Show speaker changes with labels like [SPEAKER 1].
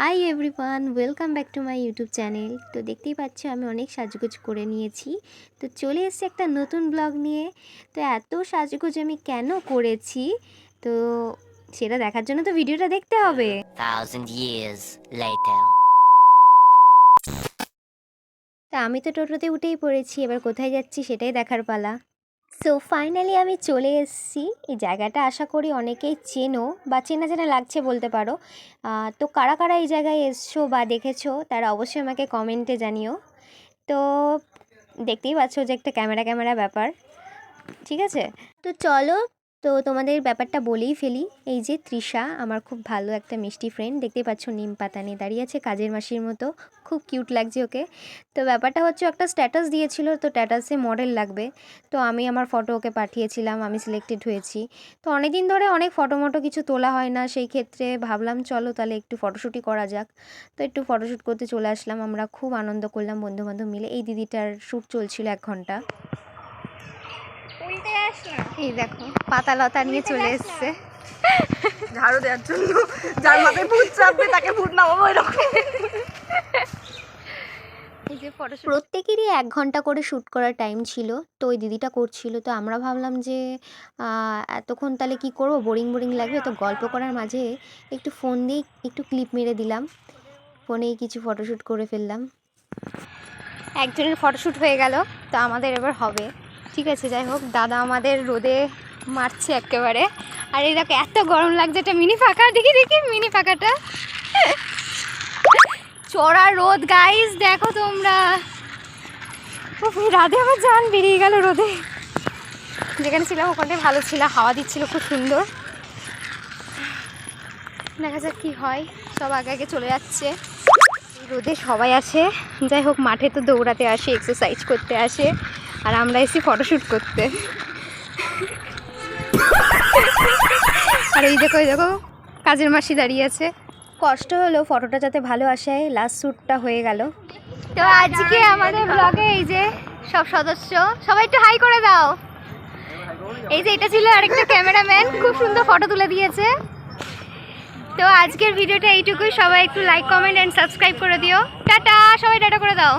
[SPEAKER 1] Hi everyone, welcome back to my YouTube channel. তো দেখতেই পাচ্ছ আমি অনেক সাজগোজ করে নিয়েছি। তো চলে এসেছি একটা নতুন ব্লগ নিয়ে। তো এত সাজগোজ আমি কেন করেছি তো সেটা দেখার জন্য তো ভিডিওটা দেখতে হবে।
[SPEAKER 2] 1000 years later.
[SPEAKER 1] তা আমি তো টোটোতে উঠেই পড়েছি, এবার কোথায় যাচ্ছি সেটাই দেখার পালা। সো ফাইনালি আমি চলে এসেছি। এই জায়গাটা আশা করি অনেকেই চেনো বা চেনা চেনা লাগছে বলতে পারো। তো কারা কারা এই জায়গায় এসছো বা দেখেছো তারা অবশ্যই আমাকে কমেন্টে জানিও। তো দেখতেই পাচ্ছ যে একটা ক্যামেরা ব্যাপার, ঠিক আছে। তো চলো, তো তোমাদের ব্যাপারটা বলেই ফেলি। এই যে তৃষা, আমার খুব ভালো একটা মিষ্টি ফ্রেন্ড, দেখতেই পাচ্ছ নিম পাতা নিয়ে দাঁড়িয়ে আছে কাজের মাসির মতো, খুব কিউট লাগছে ওকে। তো ব্যাপারটা হচ্ছে একটা স্ট্যাটাস দিয়েছিল, তো স্ট্যাটাসে মডেল লাগবে। তো আমি আমার ফটো ওকে পাঠিয়েছিলাম, আমি সিলেক্টেড হয়েছি। তো অনেক দিন ধরে অনেক ফটো কিছু তোলা হয় না, সেই ক্ষেত্রে ভাবলাম চলো তাহলে একটু ফটোশ্যুটই করা যাক। তো একটু ফটোশ্যুট করতে চলে আসলাম, আমরা খুব আনন্দ করলাম বন্ধুবান্ধব মিলে। এই দিদিটার শ্যুট চলছিল 1 ঘন্টা। এই দেখো পাতা লতা নিয়ে চলে এসছে
[SPEAKER 3] ঝাড়ু দেওয়ার জন্য, যার মাথায় ভূত চাপবে তাকে ভূত নামাবো এরকম।
[SPEAKER 1] প্রত্যেকেরই 1 ঘন্টা করে শ্যুট করার টাইম ছিল, তো ওই দিদিটা করছিল। তো আমরা ভাবলাম যে এতক্ষণ তাহলে কি করব, বোরিং লাগবে। তো গল্প করার মাঝে একটু ফোন দিয়ে একটু ক্লিপ মেরে দিলাম, ফোনেই কিছু ফটোশ্যুট করে ফেললাম। একজনের ফটোশ্যুট হয়ে গেল, তো আমাদের এবার হবে। ঠিক আছে, যাই হোক, দাদা আমাদের রোদে মারছে একেবারে। আর এই দেখো এত গরম লাগছে, একটা মিনি ফাঁকা, দেখি মিনি ফাঁকাটা, চড়া রোদ গাইস, দেখো তোমরা। রাধে আমার জান বেরিয়ে গেল রোদে। যেখানে ছিলাম ওখানটায় ভালো ছিল, হাওয়া দিচ্ছিল খুব সুন্দর। দেখা যাক কি হয়, সব আগে চলে যাচ্ছে। রোদে সবাই আসে, যাই হোক মাঠে তো দৌড়াতে আসে, এক্সারসাইজ করতে আসে, আর আমরা এসেছি ফটোশ্যুট করতে। আর এই দেখো কাজের মাসি দাঁড়িয়ে আছে। কষ্ট হলো ফটোটা যাতে ভালো আসে, লাস্ট শ্যুটটা হয়ে গেল। তো আজকে আমাদের ব্লগে এই যে সব সদস্য, সবাই একটু হাই করে দাও। এই যে এটা ছিল আরেকটা ক্যামেরাম্যান, খুব সুন্দর ফটো তুলে দিয়েছে। তো আজকের ভিডিওটা এইটুকুই, সবাই একটু লাইক কমেন্ট এন্ড সাবস্ক্রাইব করে দিও। টাটা, সবাই টাটা করে দাও।